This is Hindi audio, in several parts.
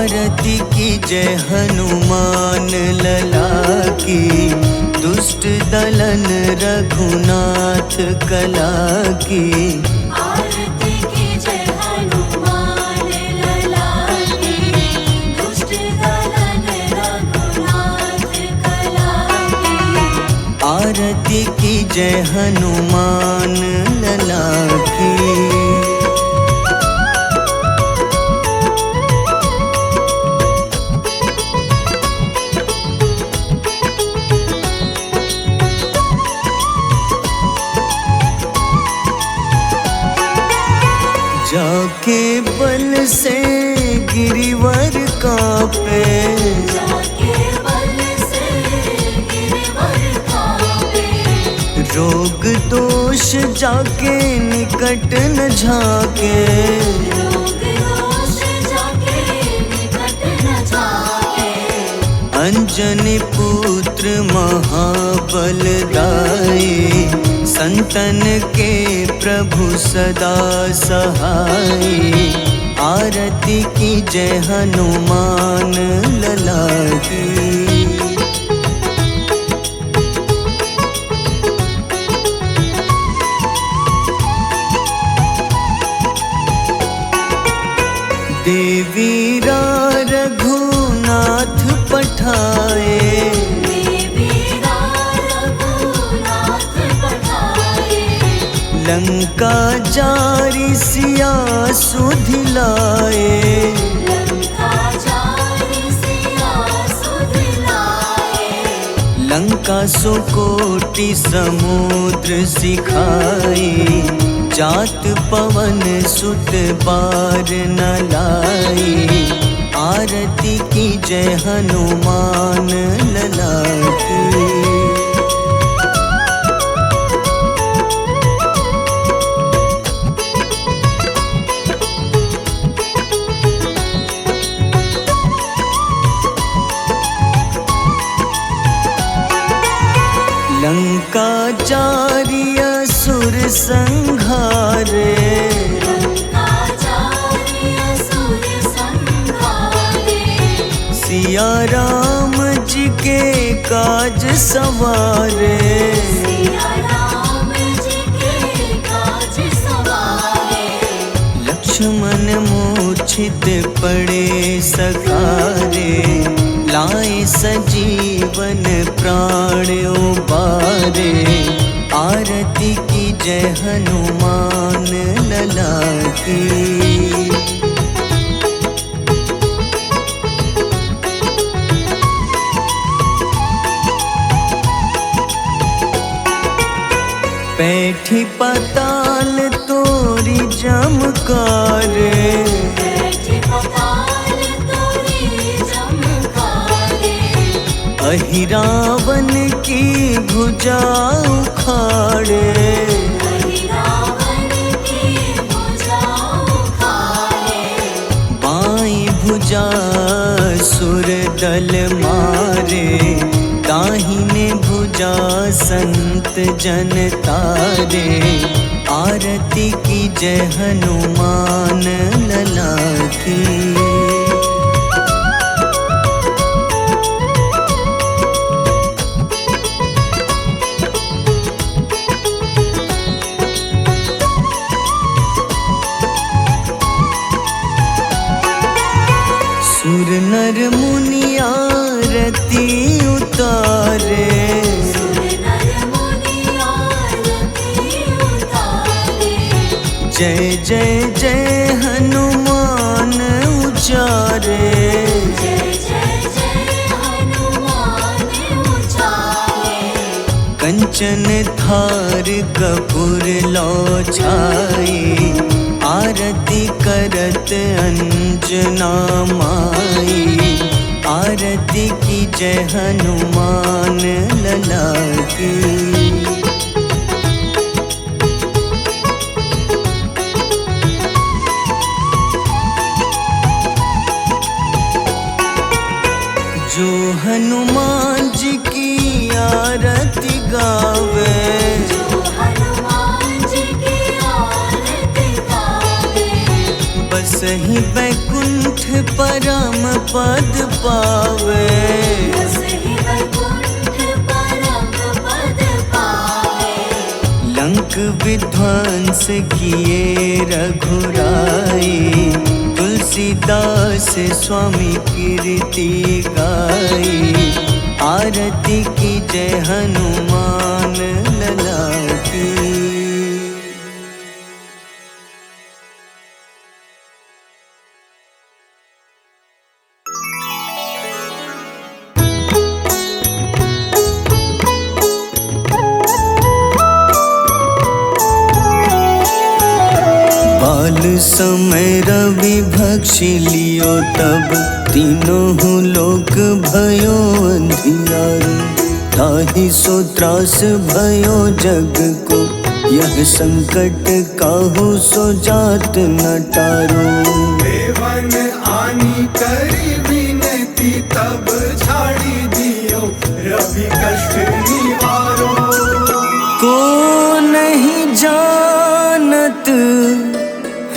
आरती की जय हनुमान लला की, दुष्ट दलन रघुनाथ कला की। आरती की जय हनुमान लला की, दुष्ट दलन रघुनाथ कला की। आरती की जय हनुमान लला की। जाके बल से गिरिवर कांपे, जाके बल से गिरवर कांपे। रोग दोष जाके निकट न झाके। रोग दोष जाके निकट न झाके। अंजनी पुत्र महाबल दाई, संतन के प्रभु सदा सहाय। आरती की जय हनुमान लला की। देवीरा रघुनाथ पठाए, देवीरा रघुनाथ पठाए। लंका जारी सिया सुधिलाए। लंका जारी सिया सुधिलाए। लंका सुकोटि समुद्र सिखाई, जात पवन सुत बार न लाई। आरती की जय हनुमान लला की। लंका जारी असुर संघारे, लंका जारी असुर संघारे। सिया राम जी के काज सवारे। सिया राम जी के काज सवारे। लक्ष्मण मूर्छित पड़े सकारे, लाए सजीवन प्राण उबारे। आरती की जय हनुमान लला की। बैठी पाताल तोरी जमकारे, बैठी पताल तोरी जमकारे। अहिरावन की भुजा उखाड़े। रावण की भुजा उखाड़े। बाईं भुजा सुर दल मारे, दाहिने भुजा संत जन तारे। आरती की जय हनुमान लला की। सुर नर मुनि आरती उतारे, सुर नर मुनि आरती उतारे। जय जय जय हनुमान उचारे। जय जय जय हनुमान उचारे। कंचन थार कपूर लो छाई, आरती करत अंजना माई। आरती की जय हनुमान लला की। जो हनुमान जी की आरती गावे, जो हनुमान जी की आरती गावे। बस ही बैकुंठ परम पद पावे। बसहि वैकुंठ परम पद पावे। लंक विध्वंस किए रघुराई, तुलसीदास स्वामी कीर्ति गाई। आरती की जय हनुमान लला की। बाल समय रवि भक्षि लियो तब, तीनों लोक भयो अंधियारो। ताहि सो त्रास भयो जग को, यह संकट काहू सो जात न टारो। देवन आनी करी विनती, तब झाड़ी दियो रवि कष्ट निवारो। को नहीं जानत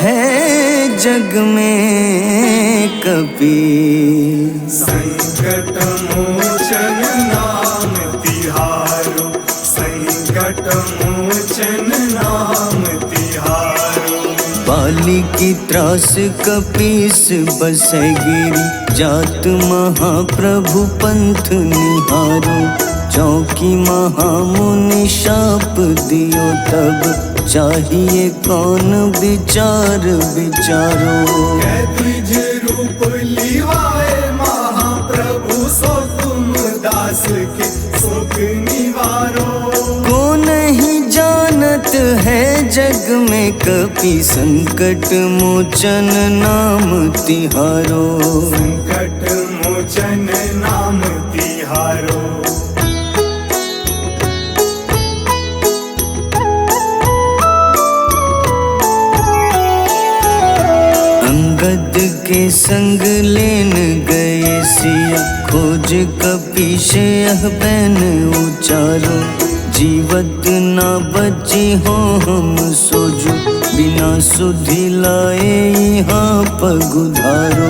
है जग में कपि, संकट मोचन नाम तिहारो। संकट मोचन नाम तिहारो। बाली की त्रास कपीस बसै गिरी, जात महाप्रभु पंथ निहारो। चौकी महामुनि शाप दियो तब, चाहिए कौन विचार विचारो। द्विज रूप लिवाए महाप्रभु, सो तुम दास के सुख निवारो। को नहीं जानत है जग में कपि, संकट मोचन नाम तिहारो। संकट मोचन नाम तिहारो। अंगद के संग लेन गए सिया, खोज कपीश यह बैन उचारो। जीवत ना बची हो हम सोजो, बिना सुधि लाए यहाँ पगुधारो।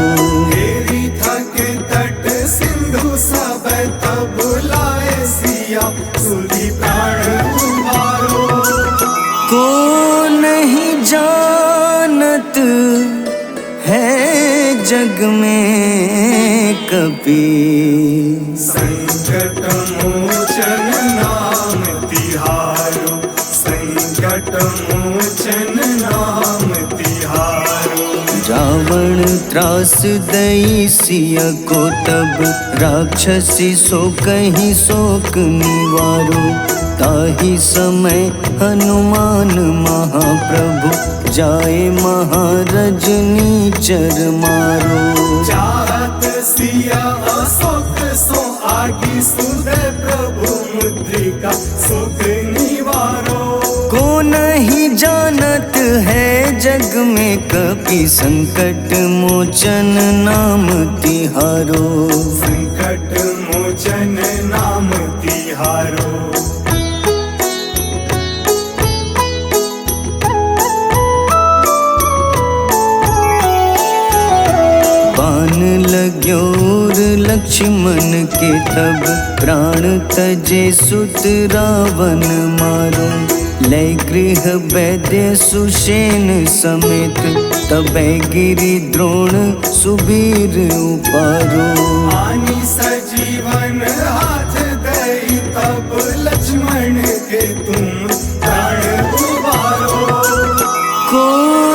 तेरी थके तट सिंधु सब, तब लाए सिया सुधि प्राण उबारो। को नहीं जानत है जग में कपि, संकट मोचन नाम तिहारो। संकट मोचन नाम तिहारो। रावण त्रास दई सिया को तब, राक्षसी सो कहीं शोक निवारो। ताहि समय हनुमान महाप्रभु, जाए महारजनी चर मारो। चाहत सिया अशोक सो आगी, सुदय प्रभु मुद्रिका सुख निवारो। को नहीं जानत है जग में कपि, संकट मोचन नाम तिहारो। संकट मोचन नाम तिहारो। बान लाग्योर लक्ष्मण के तब, प्राण तजे सुत रावण मारो। लय गृह वैद्य सुषेण समेत, तबै गिरि द्रोण सुबीर उपारो। आनी सजीवन हाथ दई, तब लक्ष्मण के तुम प्राण उबारो। को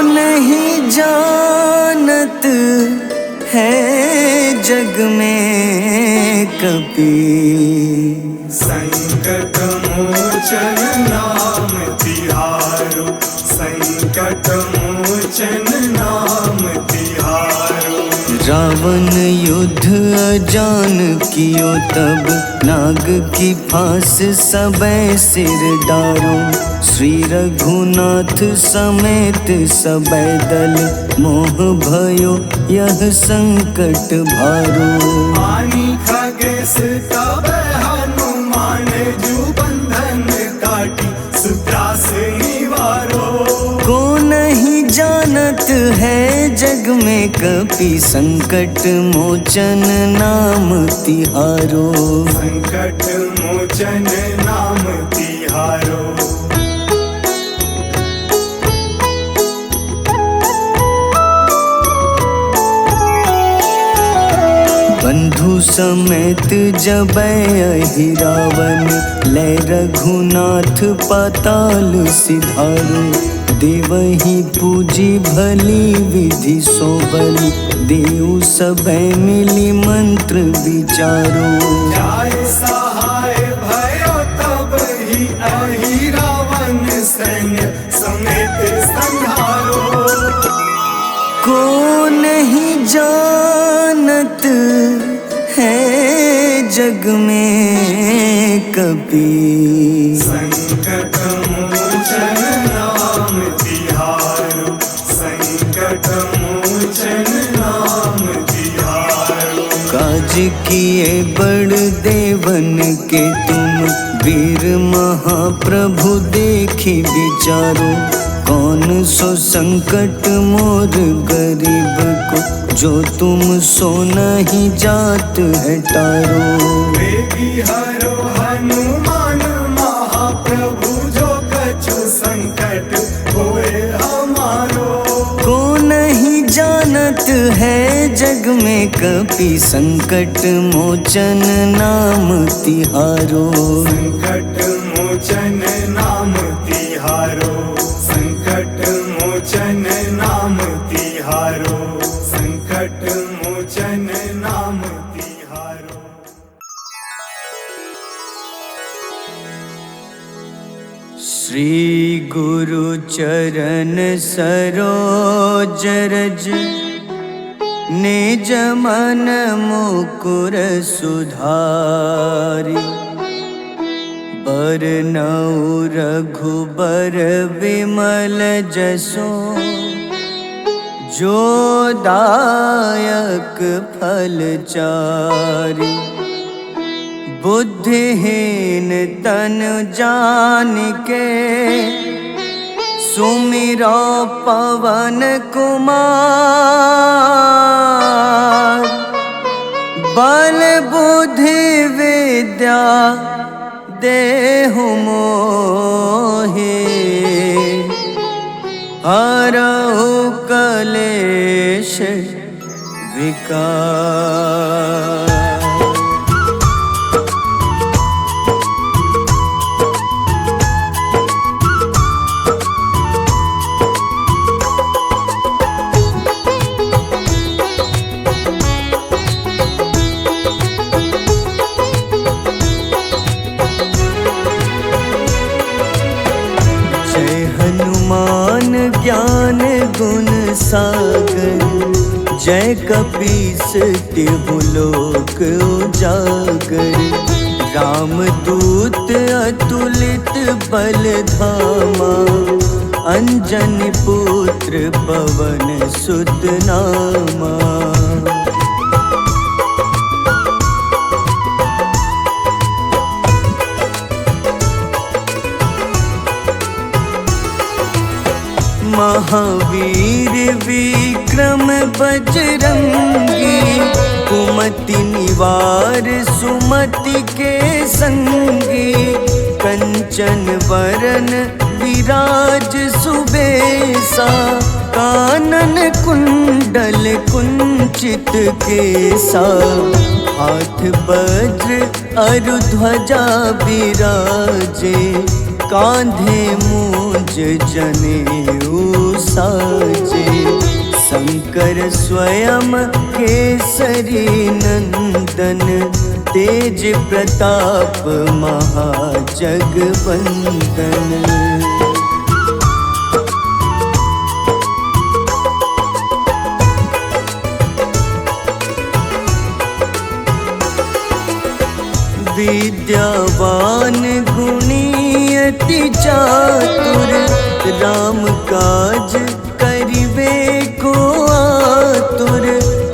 नहीं जानत है जग में कपि, संकट मोचन नाम तिहारो। संकट मोचन नाम तिहारो। रावण युद्ध अजान कियो तब, नाग की फांस सबै सिर डारो। श्री रघुनाथ समेत सबै दल, मोह भयो यह संकट भारो। आनी खगेश तब हनुमान, जू बंधन काटी सुत्रास निवारो। को नहीं जानत है जग में कपि संकट मोचन नाम तिहारो। संकट मोचन नाम तिहारो। बंधु समेत जबै अहि रावण, लै रघुनाथ पाताल सिधारो। देवहि पूजी भली विधि सोबल, देव सबे मिली मंत्र विचारो। जाय सहाय भयो तब ही अहि रावण, सैन्य समेत संहारो। को नहीं जानत है जग में कपि, संकट मोचन नाम तिहारो। संकट मोचन नाम तिहारो। काज किए बड़ देवन के तुम, वीर महाप्रभु देखी विचारो। कौन सो संकट मोर गरीब को, जो तुम सो नहीं जात है टारो। बेगी हरो हनुमान महाप्रभु, जो कछु संकट होए हमारो। को नहीं जानत है जग में कपि, संकट मोचन नाम तिहारो। संकट मोचन नाम तिहारो। संकट मोचन नाम तिहारो। संकट मोचन नाम तिहारो। श्री गुरु चरण सरोज रज, निज मन मुकुर सुधारि। बरनउँ रघुबर विमल जसो, जो दायक फल चारि। बुद्धिहीन तनु जानिके, सुमिरो पवन कुमार। बल बुद्धि विद्या देहु मोहि, हरहु कलेश विकार। हनुमान ज्ञान गुण सागर, जय कपीस तिहु लोक उजागर। रामदूत अतुलित बल धामा, अंजनी पुत्र पवन सुत नामा। महावीर विक्रम बजरंगी, कुमति निवार सुमति के संगी। कंचन वरन विराज सुबेसा, कानन कुंडल कुंचित केसा। हाथ वज्र अरु ध्वजा विराजे, कांधे मूंज जनेऊ साजे। शंकर स्वयं केसरी नंदन, तेज प्रताप महाजगवंदन। विद्यावान गुणी अति चातुर, राम काज करिबे को आतुर।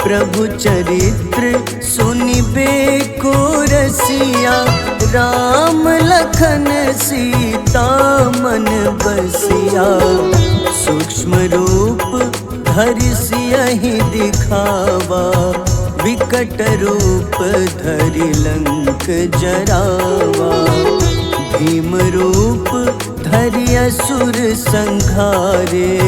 प्रभु चरित्र सुनिबे को रसिया, राम लखन सीता मन बसिया। सूक्ष्म रूप हरि सियहि दिखावा, विकट रूप धरि लंक जरावा। भीम रूप धरि असुर संहारे,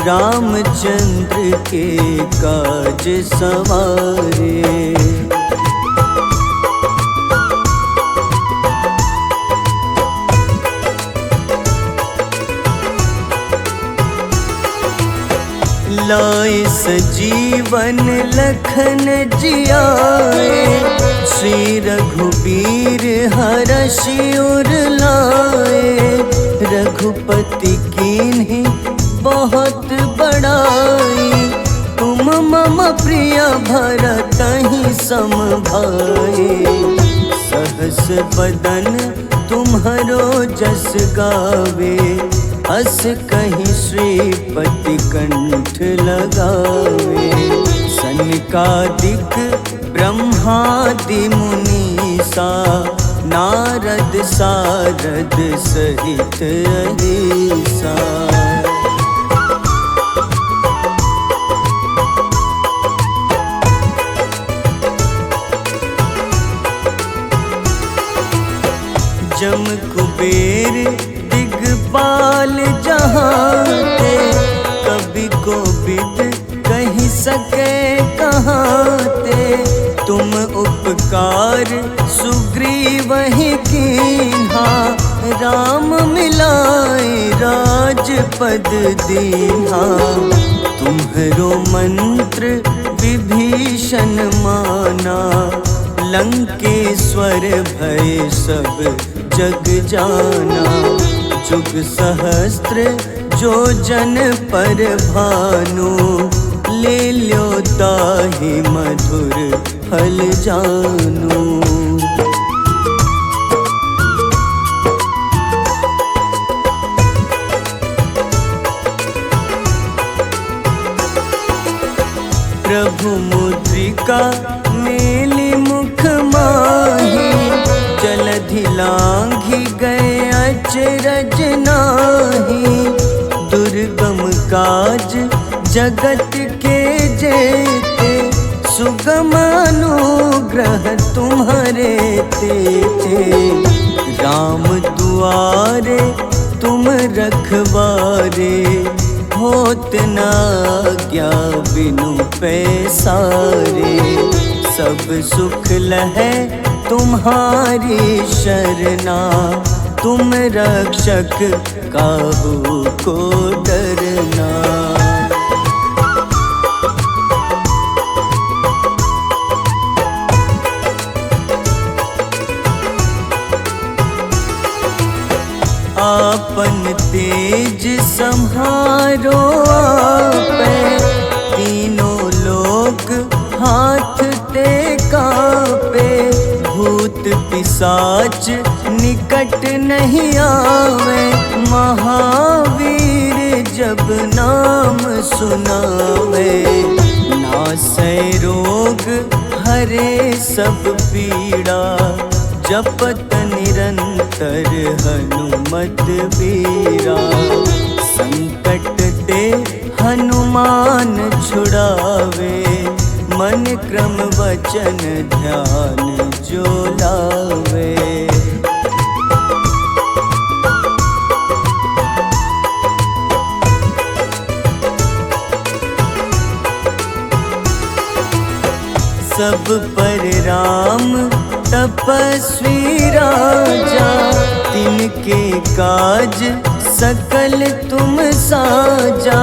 रामचंद्र के काज सवारे। लाए सजीवन लखन जियाए, श्री रघुबीर हरषि उर लाए। रघुपति कीन्ही बहुत बड़ाई, तुम मम प्रिय भरतहि सम भाई। सहस बदन तुम्हरो जस गावे, अस कहीं श्रीपति कंठ लगावे। सनकादिक ब्रह्मादि मुनीसा, नारद सारद सहित अहिसा। जम कुबेर दिगपाल जहाँते, कवि कोविद कहि सके कहाँते। तुम उपकार सुग्रीवहि कीन्हा, राम मिलाए राजपद दीन्हा। तुम्हरो मंत्र विभीषण माना, लंकेश्वर भय सब जग जाना। जुग सहस्त्र जो जन पर भानु, ले ल्यो ताहि मधुर फल जानू। प्रभु मुद्रिका मेलि मुख माही, जलधि लांघि गए अचरज नाही। दुर्गम काज जगत के जेते, सुगम अनुग्रह तुम्हारे तेते। राम दुआरे तुम रखवारे, होत न आज्ञा बिनु पैसारे। सब सुख लहै तुम्हारी शरणा, तुम रक्षक काहू को डरना। आपन तेज सम्हारो आपै, तीनों लोक हाथ ते कापे। भूत पिशाच निकट नहीं आवे, महावीर जब नाम सुनावे। नासै रोग हरे सब पीड़ा, जपत निरंतर हनुमत बीरा। संकट ते हनुमान छुड़ावे, मन क्रम वचन ध्यान जो लावे। सब पर राम तपस्वी राजा, तिनके काज सकल तुम साजा।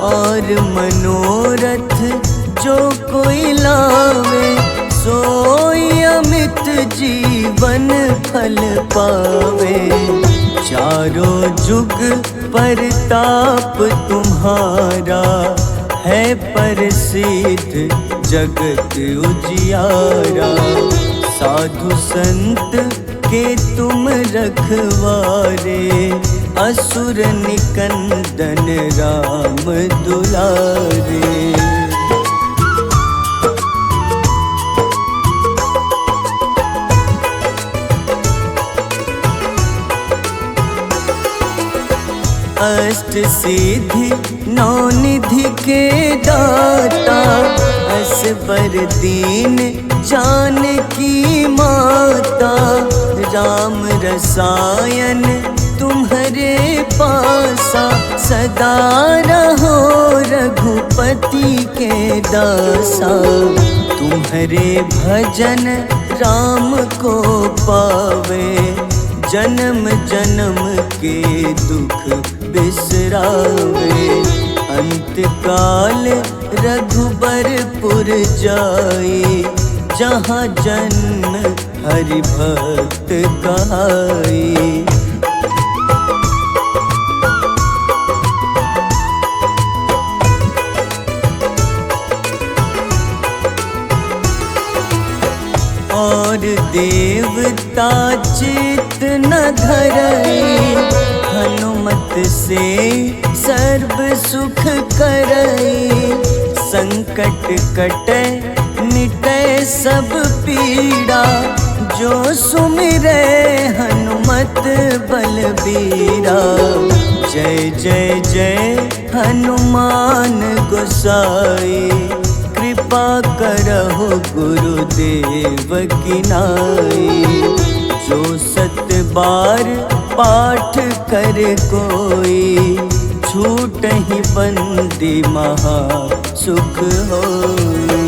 और मनोरथ जो कोई लावे, सोई अमित जीवन फल पावे। चारों जुग परताप तुम्हारा, है प्रसिद्ध जगत उजियारा। साधु संत के तुम रखवारे, असुर निकंदन राम दुलारे। अष्ट सिद्धि नौ निधि के दाता, असबर दीन जानकी माता, राम रसायन तुम्हारे पासा, सदा रहो रघुपति के दासा, तुम्हारे भजन राम को पावे, जन्म जन्म के दुख बिसरावे, अंत काल रघुबरपुर जाए, जहाँ जन्म हरि भक्त कहाए। और देवता चित न धरई, हनुमत से सर्व सुख करई, संकट कटे मिटे सब पीड़ा, जो सुमिरे हनुमत बलबीरा। जय जय जय हनुमान गोसाई, कृपा करहु गुरुदेव की नाई, जो सत बार पाठ कर कोई, छूटहि बंदी महा सुख होई।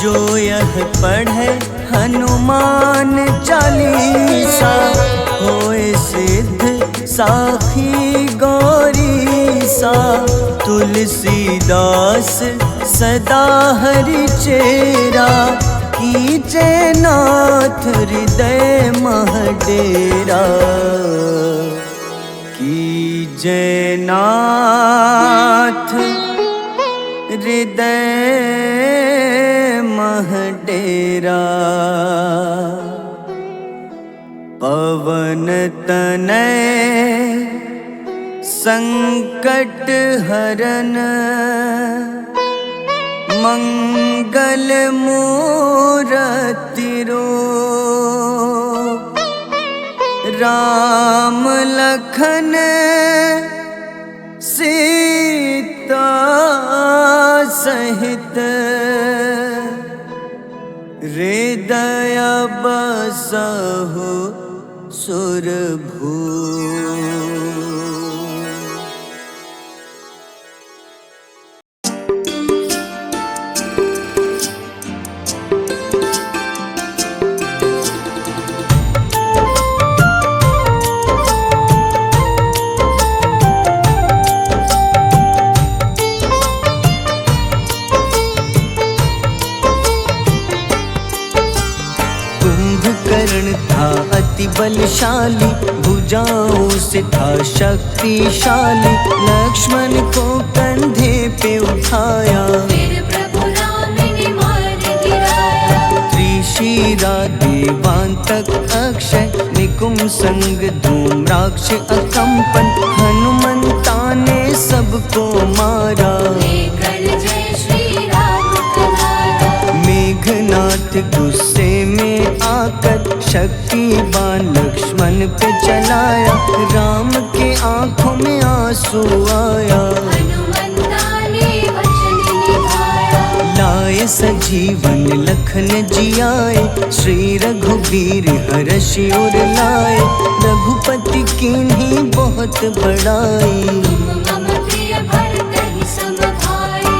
जो यह पढ़े हनुमान चालीसा, होए सिद्ध साखी गौरीसा, तुलसीदास सदा हरि चेरा, कीजे नाथ हृदय मह डेरा, कीजे नाथ हृदय मह डेरा। पवन तनय संकट हरन, मंगल मूरति रूप, राम लखन सीता सहित, हृदय बसहु सुरभूप। कुंभकर्ण था अति बलशाली, भुजाओं से था शक्तिशाली, लक्ष्मण को कंधे पे उठाया, फिर प्रभु राम ने मार गिराया। त्रिशिरा देवांतक अक्षय, निकुम संग धूम्राक्ष अकंपन, हनुमंता ने सबको मारा, लेकर जय श्री राम कनारा। मेघनाथ गुस्से में आकर, शक्तिवान लक्ष्मण पे चलाया, राम के आंखों में आंसू आया, हनुमंता ने वचन निभाया। लाए सजीवन लखन जियाए, श्री रघुबीर हर्षि उर लाए, रघुपति कीन्ही बहुत बड़ाई, मम प्रिय भरत ही सम भाई।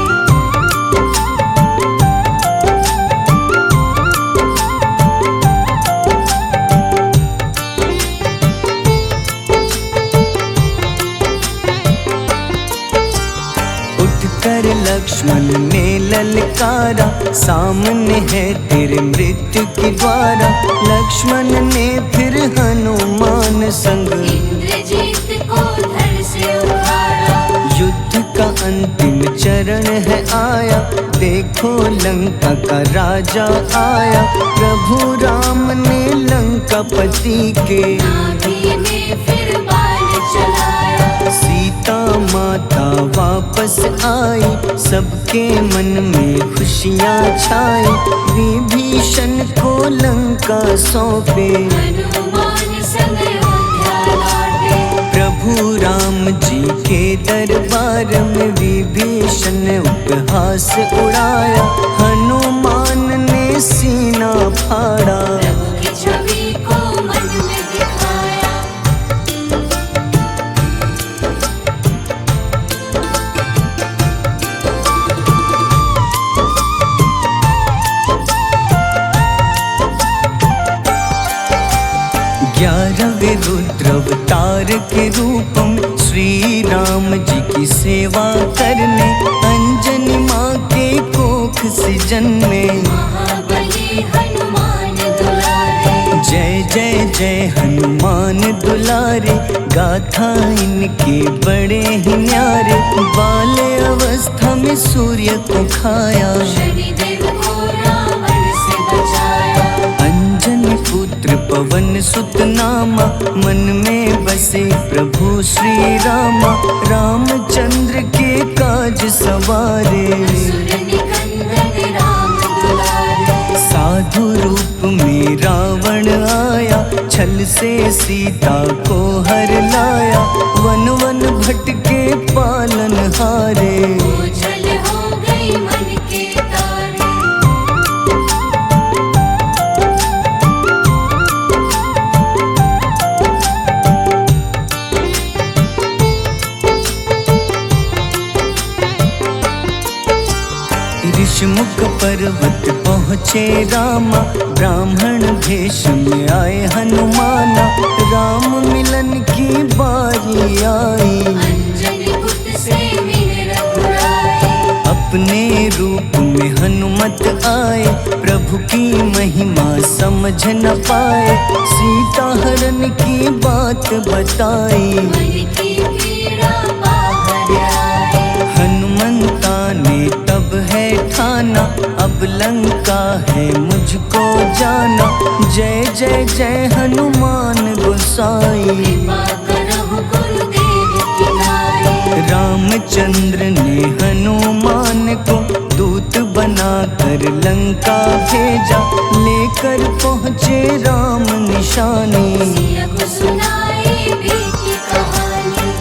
कर लक्ष्मण ने ललकारा, सामने है तेरे मृत्यु के द्वारा, लक्ष्मण ने फिर हनुमान संग, इंद्रजीत को धड़ से उखाड़ा। युद्ध का अंतिम चरण है आया, देखो लंका का राजा आया, प्रभु राम ने लंकापति के, नाभि में फिर बाण चलाया। सीता माता वापस आई, सबके मन में खुशियाँ छाई। विभीषण को लंका सौंपे, हनुमान संग अयोध्या लौटे। प्रभु राम जी के दरबार में विभीषण उपहास उड़ाया। हनुमान ने सीना फाड़ा, प्रभु की छवि को मन में दिखाया। ग्यारहवें रुद्र अवतार के रूप में श्री राम जी की सेवा करने अंजनी माँ के कोख से जन्मे। महाबली हनुमान दुलारे, जय जय जय हनुमान दुलारे, गाथा इनके बड़े ही न्यारे। बाल्य अवस्था में सूर्य को खाया, शनिदेव को रावण से बचाया। अंजनी पुत्र पवन सुत नामा, मन में बसे प्रभु श्री रामा। रामचंद्र के काज सवारे, असुर निकंदन राम दुलारे। साधु रूप में रावण आया, छल से सीता को हर लाया। वन वन भटके पालन हारे, ओझल हो गई मन के तारे। ऋषमुख पर्वत पहुँचे रामा, ब्राह्मण भेष में आए हनुमाना। राम मिलन की बारी आई, अंजनी पुत्र से मिले रघुराई। अपने रूप में हनुमत आए, प्रभु की महिमा समझ न पाए। सीता हरण की बात बताई, मन की पीड़ा बाहर आई। हनुमंता ने तब है ठाना, अब लंका है मुझको जाना। जय जय जय हनुमान गोसाई, कृपा करहु गुरुदेव की नाई। रामचंद्र ने हनुमान को दूत बनाकर लंका भेजा। लेकर पहुँचे राम निशानी, सिया को सुनाई बीती कहानी।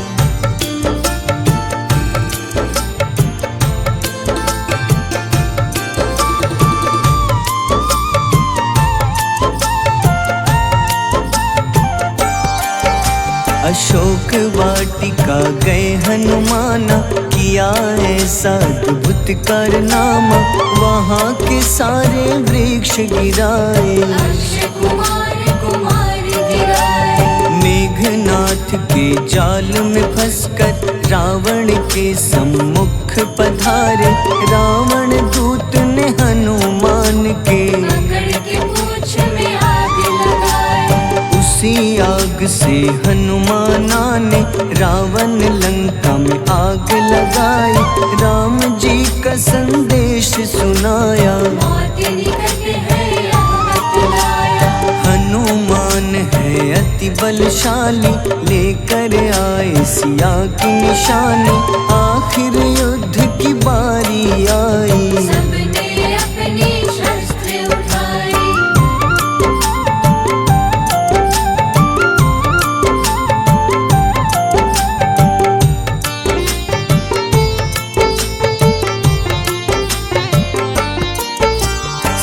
अशोक वाटिका गए हनुमाना, किया ऐसा अद्भुत कारनामा। वहाँ के सारे वृक्ष गिराए, अक्षय कुमार कुमार गिराए। मेघनाथ के जाल में फंसकर रावण के सम्मुख पधारे। रावण दूत ने हनुमान के पकड़ के पूंछ में आग लगाए। उसी आग से हनुमाना ने रावण लंका में आग लगाई। राम जी का संदेश सुनाया, मौत निकट है यह बतलाया। हनुमान है अति बलशाली, लेकर आए सिया की निशानी। आखिर युद्ध की बारी आई, सबने अपनी शस्त्र उठाई।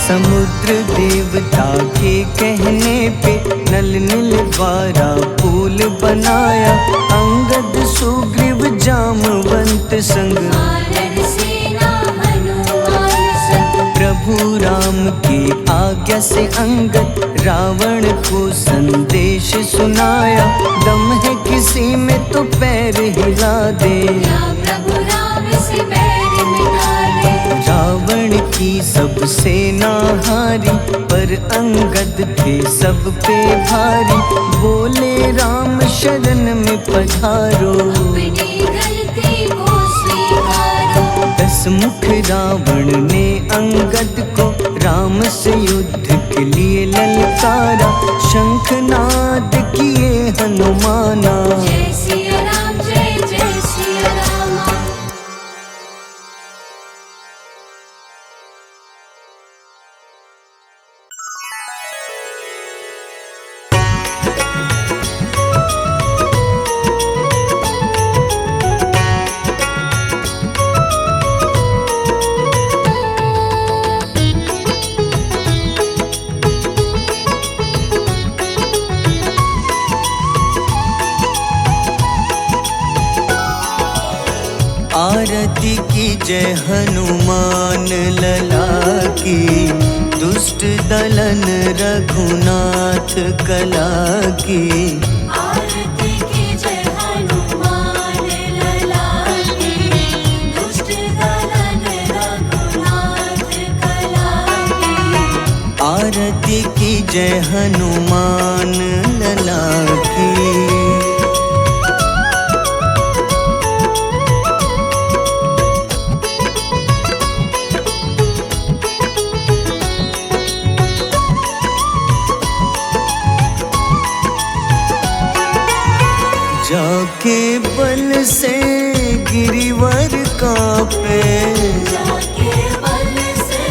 समुद्र देवता के कहने पे नल नील द्वारा पुल बनाया। अंगद सुग्रीव जामवंत संग, वानर सेना हनुमान संग। प्रभु राम की आज्ञा से अंगद रावण को संदेश सुनाया। दम है किसी में तो पैर हिला दे, या प्रभु राम से बैर मिटा दे। रावण की सब सेना हारी, पर अंगद थे सब पे भारी। बोले राम शरण में पधारो, अपनी गलती को स्वीकारो। 10 मुख रावण ने अंगद को राम से युद्ध के लिए ललकारा। शंखनाद किए हनुमाना, जय सिया राम जय जय हनुमान लला की, दुष्ट दलन रघुनाथ कला की। आरती कीजय हनुमान लला की, दुष्ट दलन रघुनाथ कला की। आरती की जय हनुमान लला की। जाके बल से गिरिवर कांपे, जाके बल से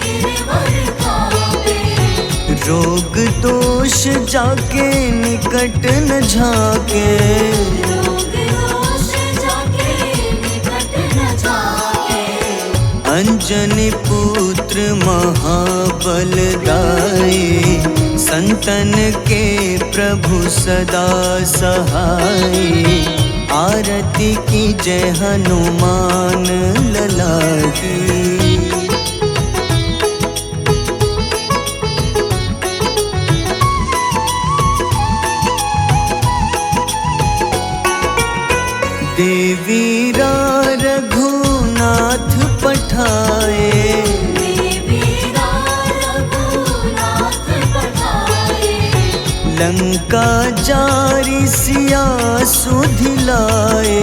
गिरवर कांपे। रोग दोष जाके निकट न झाके। रोग दोष जाके निकट न जाके। अंजनी पुत्र महाबलदाई, संतन के प्रभु सदा सहाय। आरती की जय हनुमान लला की। देवीरा रघुनाथ पठाए, देवीरा रघुनाथ पठाए। लंका जारी सिया सुधिलाए।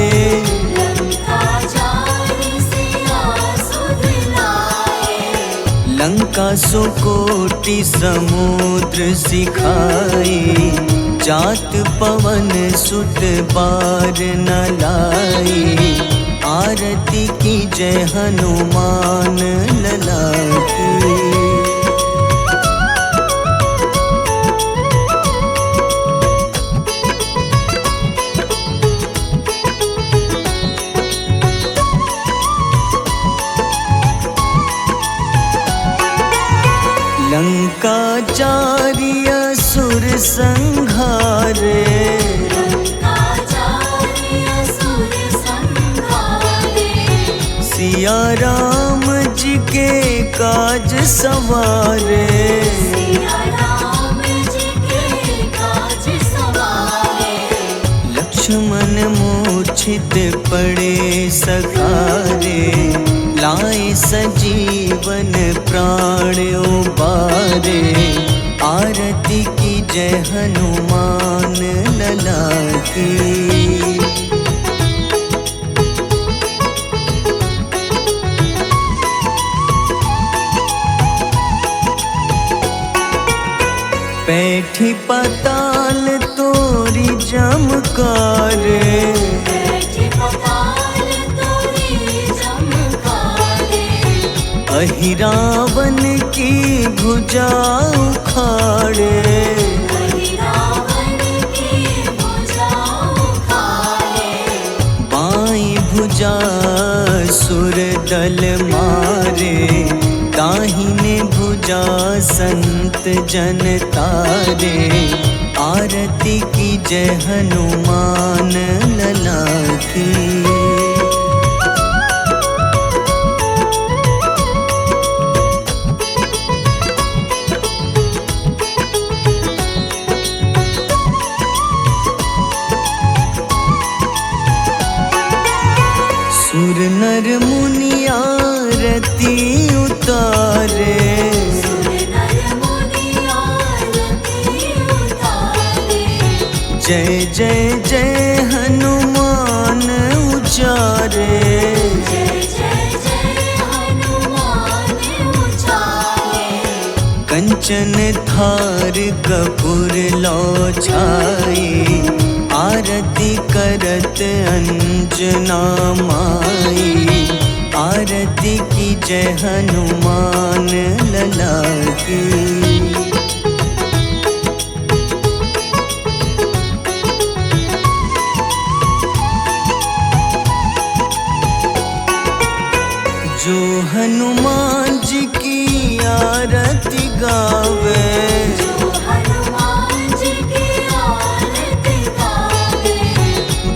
लंका जारी सिया सुधिलाए। लंका सुकोटि समुद्र सिखाए, जात पवन सुत बार न लाए। आरती की जय हनुमान लला की। लंका जारी असुर संहारे, लंका जारी असुर संहारे। सिया राम जी के काज सवारे। सिया राम जी के काज सवारे। लक्ष्मण मूर्छित पड़े सखारे, लाए सजीवन प्राण उबारे। आरती की जय हनुमान लला की। बैठी पाताल तोरी जमकारे, बैठी पाताल तोरी जमकारे। अहिरावन की भुजा उखाड़े। रावण की भुजा उखाड़े। बाईं भुजा सुर दल मारे, दाहिने भुजा संत जन तारे। आरती की जय हनुमान लला की। सुर नर मुनि आरती उतारे, सुर नर मुनि आरती उतारे। जय जय जय हनुमान उचारे। जय जय जय हनुमान उचारे। कंचन थार कपूर लो छाए, आरती करत अंजना माई। आरती की जय हनुमान लला की। जो हनुमान जी की आरती गावे, जो हनुमान जी की आरती गावे।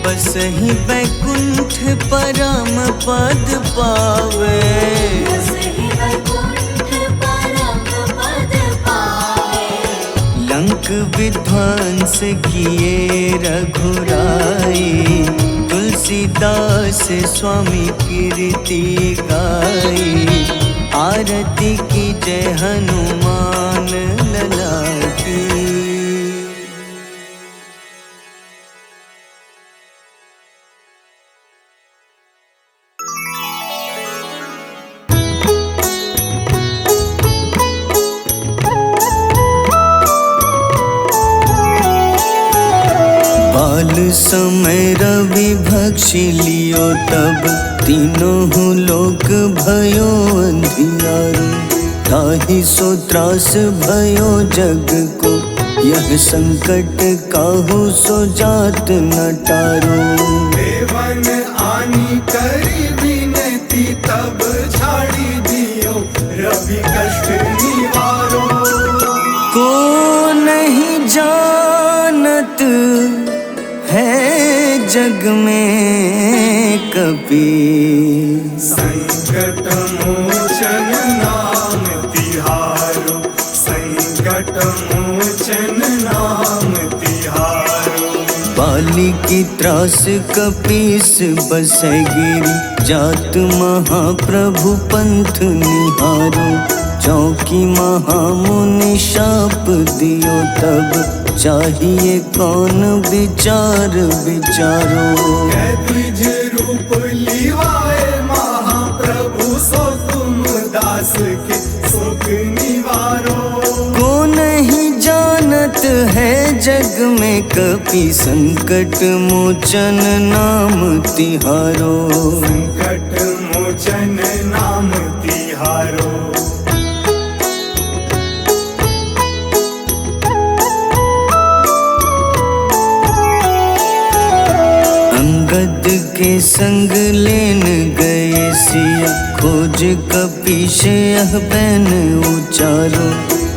बस ही बैकुंठ परम पद पावे। बसहि वैकुंठ परम पद पावे। लंक विध्वंस किए रघुराई, तुलसीदास स्वामी कीर्ति गाई। आरती की जय हनुमान लला की। बाल समय रवि भक्षी लियो तब, तीनों लोक भयो अंधियारो। ताहि सो त्रास भयो जग को, यह संकट काहू सो जात न टारो। देवन आनी करी विनती, तब झाड़ी दियो रवि कष्ट निवारो। को नहीं जानत है जग में कपि, संकट मोचन नाम तिहारो। संकट मोचन नाम तिहारो। बाली की त्रास कपीस बसै गिरी, जात महाप्रभु पंथ निहारो। चौकी महामुनि शाप दियो तब, चाहिए कौन विचार विचारो। द्विज रूप लिवाए महाप्रभु, सो तुम दास के शोक निवारो। को नहीं जानत है जग में कपि, संकट मोचन नाम तिहारो। संकट मोचन नाम तिहारो। अंगद के संग लेन गए सिया, खोज कपीश यह बैन उचारो।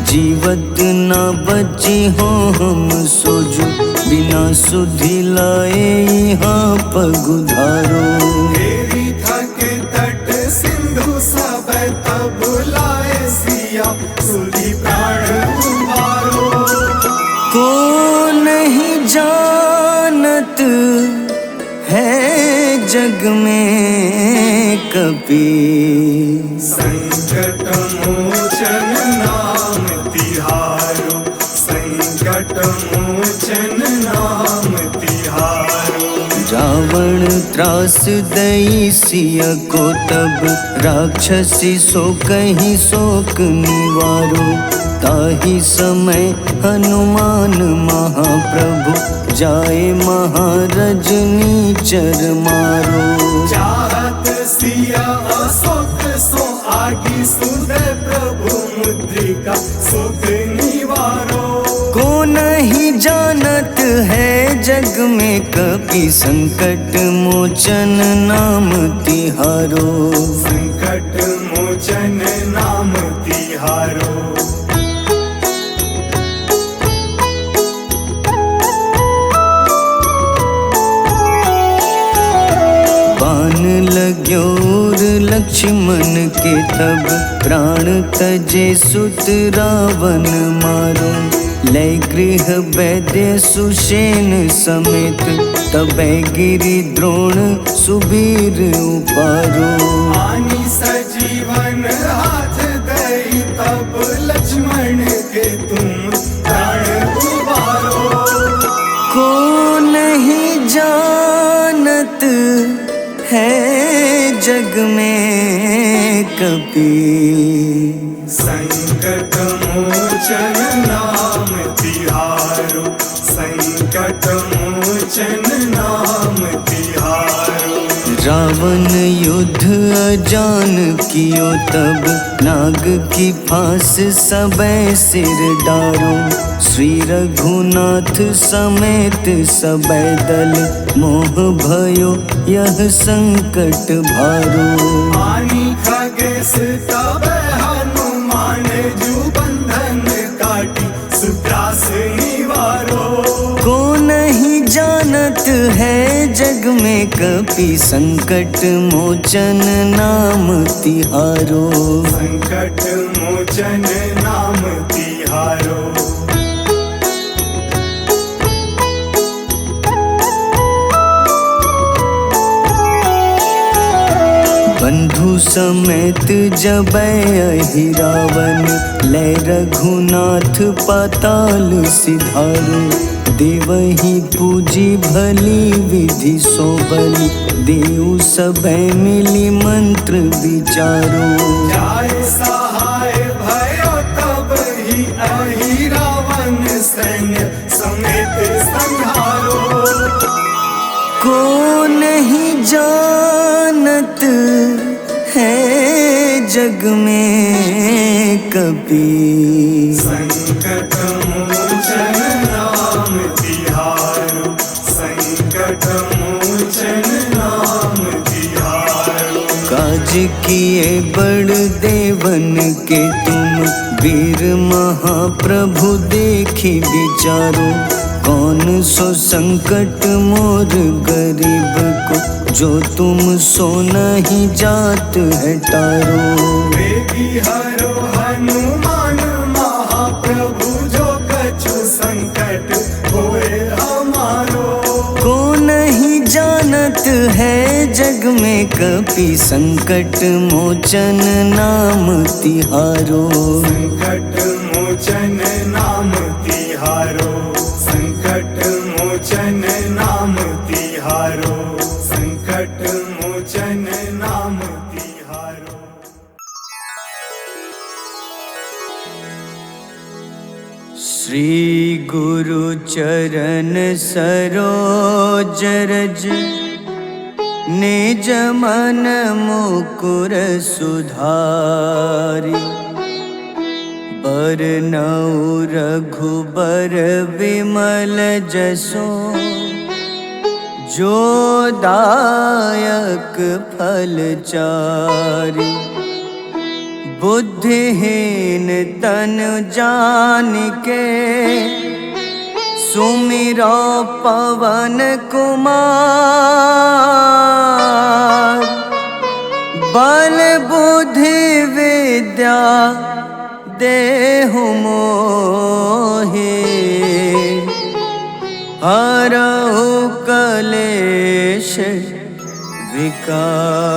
जीवत ना बची हो हम सोजो, बिना सुधि लाए यहाँ पगुधारो। देवी थके तट सिंधु सब, तब लाए सिया सुधि प्राण उबारो। को नहीं जानत है जग में कपि, संकट मोचन नाम तिहारो। संकट मोचन नाम तिहारो। रावण त्रास दई सिया को तब, राक्षसी सो कहीं शोक निवारो। ताहि समय हनुमान महाप्रभु, जाए महारजनी चर मारो। चाहत सिया अशोक सो आगी, सुदय प्रभु मुद्रिका शोक निवारो। को नहीं जानत है जग में कपि, संकट मोचन नाम तिहारो। संकट मोचन नाम तिहारो। बाण लग्योर लक्ष्मण के तब, प्राण तजे सुत रावण मारो। लय गृह वैद्य सुषेण समेत, तबै गिरि द्रोण सुबीर उपारो। आनी सजीवन हाथ दई, तब लक्ष्मण के तुम प्राण उबारो। को नहीं जानत है जग में कपि, संकट मोचन नाम तिहारो। संकट मोचन नाम तिहारो। रावण युद्ध अजान कियो तब, नाग की फांस सबे सिर डारो। श्री रघुनाथ समेत सबे दल, मोह भयो यह संकट भारो। आनी खगेश तब हनुमान, जू बंधन काटी सुत्रास निवारो। को नहीं जानत है जग में में कपि संकट मोचन नाम तिहारो। संकट मोचन नाम तिहारो। बंधु समेत जबै अहिरावन, लै रघुनाथ पाताल सिधारो। देवहि पूजी भली विधि सो बलि, देव सबै मिली मंत्र विचारो। जाय सहाय भयो तब ही अहिरावन, सैन्य समेत संहारो। को नहीं जानत है जग में कपि, संकट मोचन नाम तिहारो। संकट मोचन नाम तिहारो। काज किए बड़ देवन के तुम, वीर महाप्रभु देखी विचारो। कौन सो संकट मोर गरीब को, जो तुम सो नहीं जात है टारो। वेगी हरो हनुमान महाप्रभु, जो कछु संकट होए हमारो। को नहीं जानत है जग में कपि, संकट मोचन नाम तिहारो। संकट मोचन नाम तिहारो। संकट मोचन नाम तिहारो। संकट मोचन नाम तिहारो। श्री गुरु चरण सरोज रज, निज मन मुकुर सुधारि। बरनउँ रघुबर विमल जसो, जो दायक फल चारि। बुद्धिहीन तन जानिके, सुमिरो पवन कुमार। बल बुद्धि विद्या देहु मोहि, हरहु कलेश विकार।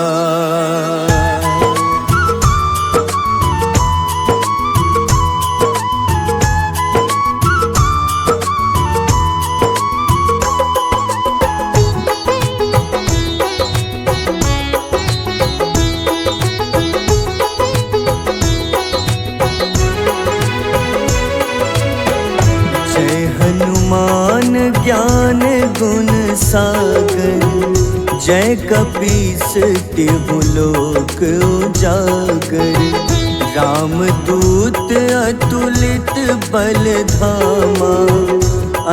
हनुमान ज्ञान गुण सागर, जय कपीस तिहु लोक उजागर। रामदूत अतुलित बल धामा,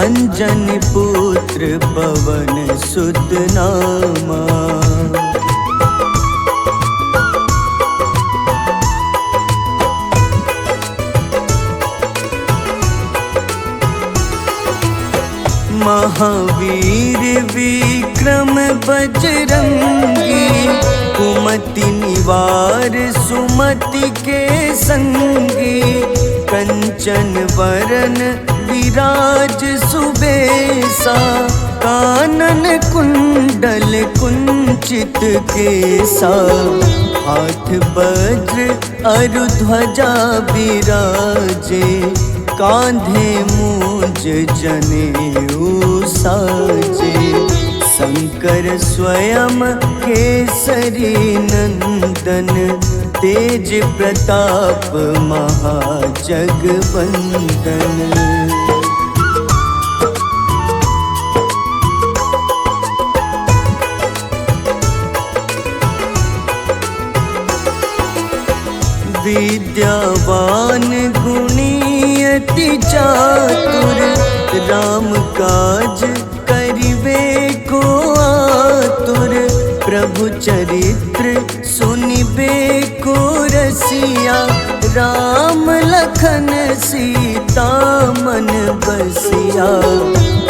अंजनी पुत्र पवन सुत नामा। महावीर विक्रम बजरंगी, कुमति निवार सुमति के संगी। कंचन वरन विराज सुबेसा, कानन कुंडल कुंचित केसा। हाथ वज्र अरु ध्वजा विराजे, कांधे मूंज जनेऊ साजे। शंकर स्वयं केसरी नंदन, तेज प्रताप महाजगवंदन। विद्यावान गुणी अति चातुर, राम काज करिबे को आतुर। प्रभु चरित्र सुनिबे को रसिया, राम लखन सीता मन बसिया।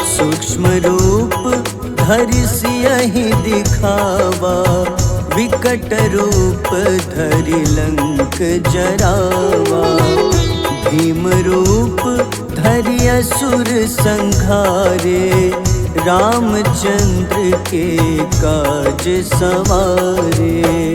सूक्ष्म रूप धरि सियहि दिखावा, विकट रूप धरि लंक जरावा। भीम रूप धरि असुर संघारे, रामचंद्र के काज सवारे।